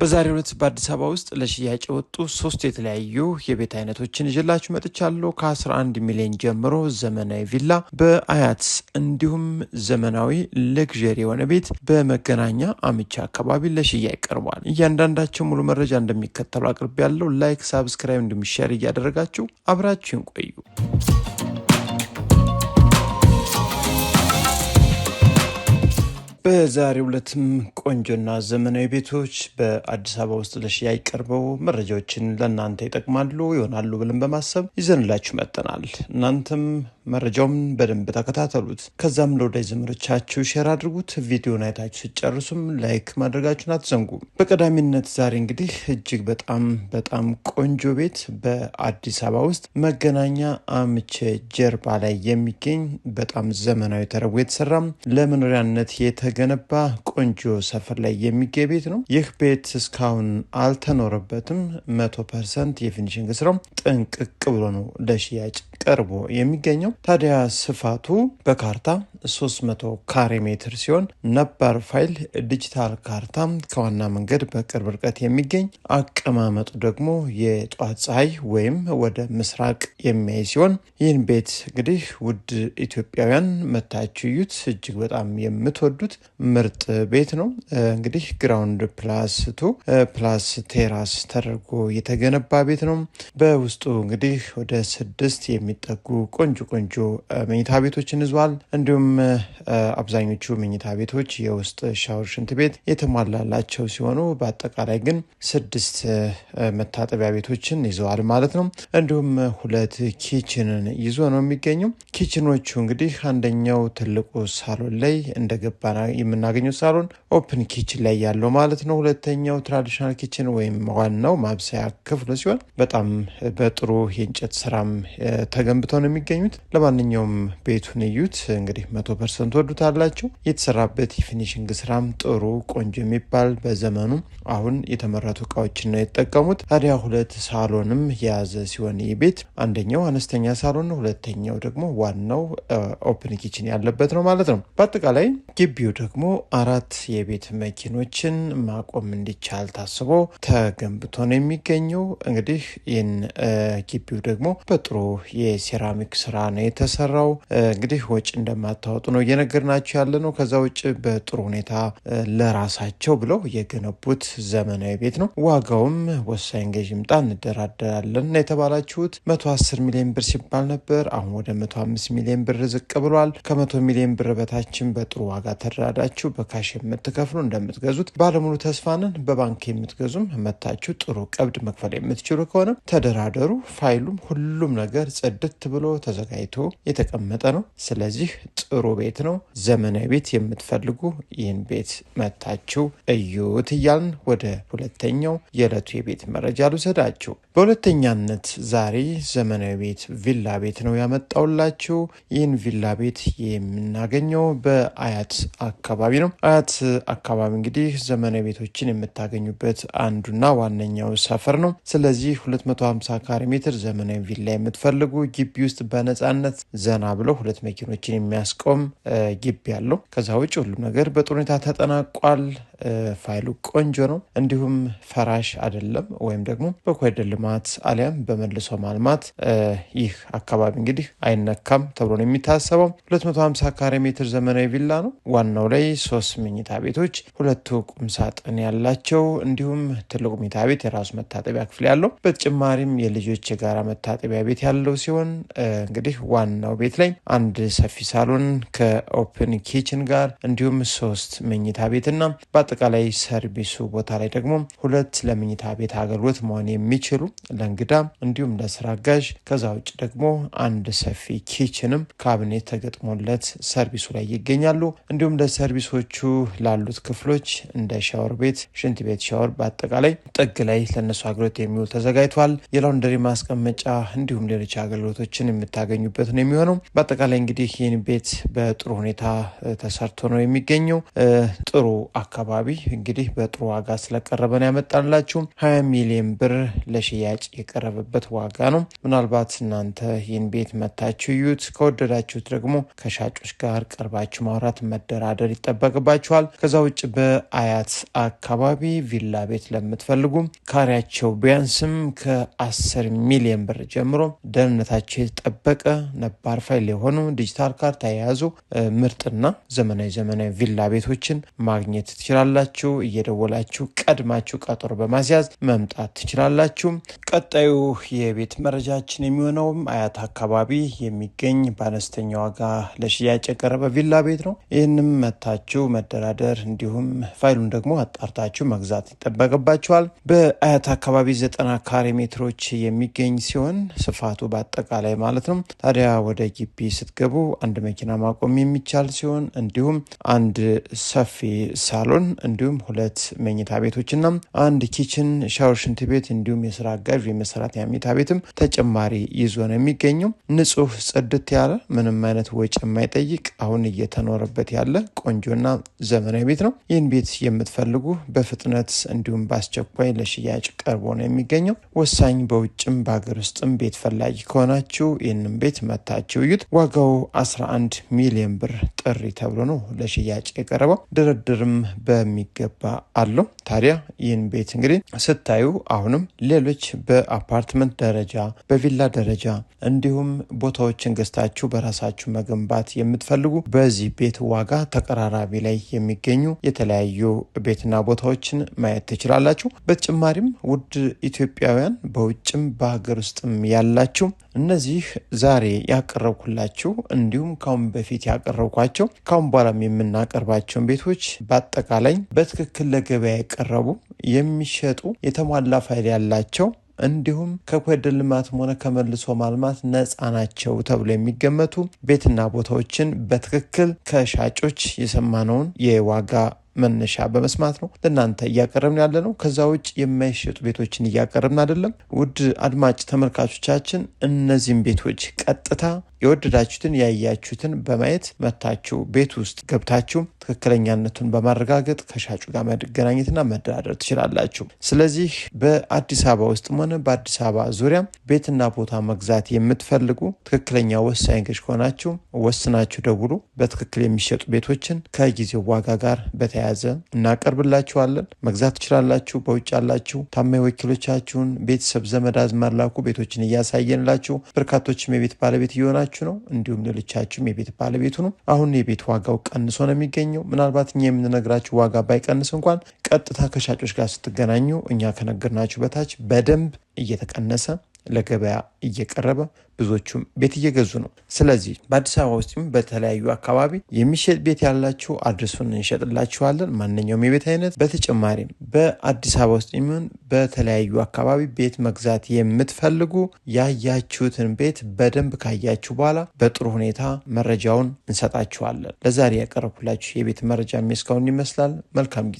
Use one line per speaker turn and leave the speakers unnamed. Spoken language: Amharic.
በዛሬው ዕለት በአዲስ አበባ ውስጥ ለሽያጭ የወጡ 3 የተለያዩ የቤት አይነቶችን ይዤላችሁ መጥቻለሁ። ከ11 ሚሊዮን ጀምሮ ዘመናዊ ቪላ በአያት እንዲሁም ዘመናዊ ለግዠሪ የሆነ ቤት በመገናኛ አምቻ አካባቢ ለሽያጭ ቀርቧል። እያንዳንዳቸው ሙሉ መረጃ እንደሚከተሉ አቅርቤያለሁ። ላይክ፣ ሳብስክራይብ እንዲሁም ሼር እያደረጋችሁ አብራችሁን ቆዩ። በዛሬው ዕለትም ቆንጆና ዘመናዊ ቤቶች በአዲስ አበባ ውስጥ ለሽያጭ ቀርበው መረጃዎችን ለእናንተ ይጠቅማሉ ይሆናሉ ብለን በማሰብ ይዘንላችሁ መጥተናል። እናንተም መረጃውን በደንብ ተከታተሉት። ከዛም ለወዳጅ ዘመዶቻችሁ ሼር አድርጉት። ቪዲዮን አይታችሁ ሲጨርሱም ላይክ ማድረጋችሁን አትዘንጉ። በቀዳሚነት ዛሬ እንግዲህ እጅግ በጣም ቆንጆ ቤት በአዲስ አበባ ውስጥ መገናኛ አምቼ ጀርባ ላይ የሚገኝ በጣም ዘመናዊ ተደርጎ የተሰራ ለመኖሪያነት የተገነባ ቆንጆ ሰፈር ላይ የሚገኝ ቤት ነው። ይህ ቤት እስካሁን አልተኖረበትም። 100% የፊኒሽንግ ስራው ጥንቅቅ ብሎ ነው ለሽያጭ ቀርቦ የሚገኘው። ታዲያ ስፋቱ በካርታ 300 ካሬ ሜትር ሲሆን ነባር ፋይል ዲጂታል ካርታ ከዋና መንገድ በቅርብ ርቀት የሚገኝ፣ አቀማመጡ ደግሞ የጧት ፀሐይ ወይም ወደ ምስራቅ የሚያይ ሲሆን ይህን ቤት እንግዲህ ውድ ኢትዮጵያውያን መታችሁ እዩት። እጅግ በጣም የምትወዱት ምርጥ ቤት ነው። እንግዲህ ግራውንድ ፕላስ 2 ፕላስ ቴራስ ተደርጎ የተገነባ ቤት ነው። በውስጡ እንግዲህ ወደ 6 የሚጠጉ ቆንጆ መኝታ ቤቶችን ይዟል። እንዲሁም አብዛኞቹ መኝታ ቤቶች የውስጥ ሻወር፣ ሽንት ቤት የተሟላላቸው ሲሆኑ በአጠቃላይ ግን 6 መታጠቢያ ቤቶችን ይዘዋል ማለት ነው። እንዲሁም 2 ኪችንን ይዞ ነው የሚገኘው። ኪችኖቹ እንግዲህ አንደኛው ትልቁ ሳሎን ላይ እንደገባ የምናገኘው ሳሎን ኦፕን ኪችን ላይ ያለው ማለት ነው። ሁለተኛው ትራዲሽናል ኪችን ወይም ዋናው ማብሰያ ክፍሉ ሲሆን በጣም በጥሩ የእንጨት ስራም ተገንብተው ነው የሚገኙት። ለማንኛውም ቤቱን እዩት። እንግዲህ 100% ወዱታላችሁ። የተሰራበት የፊኒሽንግ ስራም ጥሩ ቆንጆ የሚባል በዘመኑ አሁን የተመረቱ እቃዎችን ነው የተጠቀሙት። ታዲያ 2 ሳሎንም የያዘ ሲሆን ይህ ቤት አንደኛው አነስተኛ ሳሎን ነው፣ ሁለተኛው ደግሞ ዋናው ኦፕን ኪችን ያለበት ነው ማለት ነው። በአጠቃላይ ግቢው ደግሞ 4 የቤት መኪኖችን ማቆም እንዲቻል ታስቦ ተገንብቶ ነው የሚገኘው። እንግዲህ ይህን ግቢው ደግሞ በጥሩ የሴራሚክ ስራ ነው የተሰራው። እንግዲህ ወጪ እንደማታወጡ ነው እየነገርናችሁ ያለ ነው። ከዛ ውጭ በጥሩ ሁኔታ ለራሳቸው ብለው የገነቡት ዘመናዊ ቤት ነው። ዋጋውም ወሳኝ ገዥ ይምጣ እንደራደራለን የተባላችሁት 110 ሚሊዮን ብር ሲባል ነበር። አሁን ወደ 105 ሚሊዮን ብር ዝቅ ብሏል። ከ100 ሚሊዮን ብር በታችን በጥሩ ዋጋ ተደራዳችሁ በካሽ የምትከፍሉ እንደምትገዙት ባለሙሉ ተስፋንን። በባንክ የምትገዙም መታችሁ ጥሩ ቀብድ መክፈል የምትችሉ ከሆነ ተደራደሩ። ፋይሉም ሁሉም ነገር ጽድት ብሎ ተዘጋጅቶ የተቀመጠ ነው። ስለዚህ ጥሩ ቤት ነው። ዘመናዊ ቤት የምትፈልጉ ይህን ቤት መታችሁ እዩት እያልን ወደ ሁለተኛው የዕለቱ የቤት መረጃ ልውሰዳችሁ። በሁለተኛነት ዛሬ ዘመናዊ ቤት ቪላ ቤት ነው ያመጣውላችሁ። ይህን ቪላ ቤት የምናገኘው በአያት አካባቢ ነው። አያት አካባቢ እንግዲህ ዘመናዊ ቤቶችን የምታገኙበት አንዱና ዋነኛው ሰፈር ነው። ስለዚህ 250 ካሬ ሜትር ዘመናዊ ቪላ የምትፈልጉ ግቢ ውስጥ በነፃነት ዘና ብለው 2 መኪኖችን የሚያስቆም ግቢ ያለው። ከዛ ውጭ ሁሉም ነገር በጥሩ ሁኔታ ተጠናቋል። ፋይሉ ቆንጆ ነው። እንዲሁም ፈራሽ አይደለም ወይም ደግሞ በኮሪደር ልማት አሊያም በመልሶ ማልማት ይህ አካባቢ እንግዲህ አይነካም ተብሎ ነው የሚታሰበው። 250 ካሬ ሜትር ዘመናዊ ቪላ ነው። ዋናው ላይ 3 መኝታ ቤቶች፣ 2 ቁም ሳጥን ያላቸው እንዲሁም ትልቁ መኝታ ቤት የራሱ መታጠቢያ ክፍል ያለው፣ በተጨማሪም የልጆች የጋራ መታጠቢያ ቤት ያለው ሲሆን እንግዲህ ዋናው ቤት ላይ 1 ሰፊ ሳሎን ከኦፕን ኪችን ጋር እንዲሁም 3 መኝታ ቤትና በአጠቃላይ ሰርቪሱ ቦታ ላይ ደግሞ 2 ለመኝታ ቤት አገልግሎት መሆን የሚችሉ ለእንግዳ እንዲሁም ለስራ አጋዥ፣ ከዛ ውጭ ደግሞ 1 ሰፊ ኪችንም ካቢኔት ተገጥሞለት ሰርቪሱ ላይ ይገኛሉ። እንዲሁም ለሰርቪሶቹ ላሉት ክፍሎች እንደ ሻወር ቤት፣ ሽንት ቤት፣ ሻወር በአጠቃላይ ጥግ ላይ ለነሱ አገልግሎት የሚውል ተዘጋጅቷል። የላውንደሪ ማስቀመጫ እንዲሁም ሌሎች አገልግሎቶችን የምታገኙበት ነው የሚሆነው። በአጠቃላይ እንግዲህ ይህን ቤት በጥሩ ሁኔታ ተሰርቶ ነው የሚገኘው። ጥሩ አካባቢ አካባቢ እንግዲህ በጥሩ ዋጋ ስለቀረበ ነው ያመጣንላችሁ። 20 ሚሊዮን ብር ለሽያጭ የቀረበበት ዋጋ ነው። ምናልባት እናንተ ይህን ቤት መታችሁ እዩት። ከወደዳችሁት ደግሞ ከሻጮች ጋር ቀርባችሁ ማውራት መደራደር ይጠበቅባችኋል። ከዛ ውጭ በአያት አካባቢ ቪላ ቤት ለምትፈልጉ ካሬያቸው ቢያንስም ከ10 ሚሊዮን ብር ጀምሮ ደህንነታቸው የተጠበቀ ነባር ፋይል የሆኑ ዲጂታል ካርታ የያዙ ምርጥና ዘመናዊ ቪላ ቤቶችን ማግኘት ትችላላችሁ። እየደወላችሁ ቀድማችሁ ቀጠሮ በማስያዝ መምጣት ትችላላችሁ። ቀጣዩ የቤት መረጃችን የሚሆነው አያት አካባቢ የሚገኝ በአነስተኛ ዋጋ ለሽያጭ የቀረበ ቪላ ቤት ነው። ይህንም መታችሁ መደራደር እንዲሁም ፋይሉን ደግሞ አጣርታችሁ መግዛት ይጠበቅባችኋል። በአያት አካባቢ 90 ካሬ ሜትሮች የሚገኝ ሲሆን ስፋቱ በአጠቃላይ ማለት ነው። ታዲያ ወደ ግቢ ስትገቡ አንድ መኪና ማቆም የሚቻል ሲሆን እንዲሁም አንድ ሰፊ ሳሎን እንዲሁም 2 መኝታ ቤቶችና አንድ ኪችን፣ ሻወር፣ ሽንት ቤት እንዲሁም የስራ አጋዥ የመሰራተኛ መኝታ ቤትም ተጨማሪ ይዞ ነው የሚገኘው። ንጹህ ጽድት ያለ ምንም አይነት ወጪ የማይጠይቅ አሁን እየተኖረበት ያለ ቆንጆና ዘመናዊ ቤት ነው። ይህን ቤት የምትፈልጉ በፍጥነት እንዲሁም በአስቸኳይ ለሽያጭ ቀርቦ ነው የሚገኘው። ወሳኝ በውጭም በሀገር ውስጥም ቤት ፈላጊ ከሆናችሁ ይህንን ቤት መታችሁ እዩት። ዋጋው 11 ሚሊዮን ብር ጥሪ ተብሎ ነው ለሽያጭ የቀረበው። ድርድርም በሚገባ አለው። ታዲያ ይህን ቤት እንግዲህ ስታዩ አሁንም ሌሎች በአፓርትመንት ደረጃ በቪላ ደረጃ እንዲሁም ቦታዎችን ገዝታችሁ በራሳችሁ መገንባት የምትፈልጉ በዚህ ቤት ዋጋ ተቀራራቢ ላይ የሚገኙ የተለያዩ ቤትና ቦታዎችን ማየት ትችላላችሁ። በተጨማሪም ውድ ኢትዮጵያውያን በውጭም በሀገር ውስጥም ያላችሁ እነዚህ ዛሬ ያቀረብኩላችሁ እንዲሁም ካሁን በፊት ያቀረብኳቸው ካሁን በኋላም የምናቀርባቸውን ቤቶች በአጠቃላይ በትክክል ለገበያ የቀረቡ የሚሸጡ የተሟላ ፋይል ያላቸው እንዲሁም ከኮሪደር ልማትም ሆነ ከመልሶ ማልማት ነፃ ናቸው ተብሎ የሚገመቱ ቤትና ቦታዎችን በትክክል ከሻጮች የሰማነውን የዋጋ መነሻ በመስማት ነው ለእናንተ እያቀረብን ያለ ነው። ከዛ ውጭ የማይሸጡ ቤቶችን እያቀረብን አይደለም። ውድ አድማጭ ተመልካቾቻችን እነዚህም ቤቶች ቀጥታ የወደዳችሁትን ያያችሁትን በማየት መታችሁ ቤት ውስጥ ገብታችሁ ትክክለኛነቱን በማረጋገጥ ከሻጩ ጋር መገናኘትና መደራደር ትችላላችሁ። ስለዚህ በአዲስ አበባ ውስጥ ሆነ በአዲስ አበባ ዙሪያ ቤትና ቦታ መግዛት የምትፈልጉ ትክክለኛ ወሳኝ ገዥ ከሆናችሁ ወስናችሁ ደውሉ። በትክክል የሚሸጡ ቤቶችን ከጊዜው ዋጋ ጋር በተያያዘ እናቀርብላችኋለን። መግዛት ትችላላችሁ። በውጭ ያላችሁ ታማኝ ወኪሎቻችሁን ቤተሰብ ዘመድ አዝማድ ላኩ። ቤቶችን እያሳየንላችሁ በርካቶችም የቤት ባለቤት እየሆናችሁ ነው። እንዲሁም ሌሎቻችሁም የቤት ባለቤቱ ነው። አሁን የቤት ዋጋው ቀንሶ ነው የሚገኘው። ምናልባት እኛ የምንነግራችሁ ዋጋ ባይቀንስ እንኳን ቀጥታ ከሻጮች ጋር ስትገናኙ እኛ ከነገርናችሁ በታች በደንብ እየተቀነሰ ለገበያ እየቀረበ ብዙዎቹም ቤት እየገዙ ነው። ስለዚህ በአዲስ አበባ ውስጥም በተለያዩ አካባቢ የሚሸጥ ቤት ያላችሁ አድርሱን እንሸጥላችኋለን። ማንኛውም የቤት አይነት። በተጨማሪም በአዲስ አበባ ውስጥ የሚሆን በተለያዩ አካባቢ ቤት መግዛት የምትፈልጉ ያያችሁትን ቤት በደንብ ካያችሁ በኋላ በጥሩ ሁኔታ መረጃውን እንሰጣችኋለን። ለዛሬ ያቀረብኩላችሁ የቤት መረጃ እስካሁን ይመስላል። መልካም ጊዜ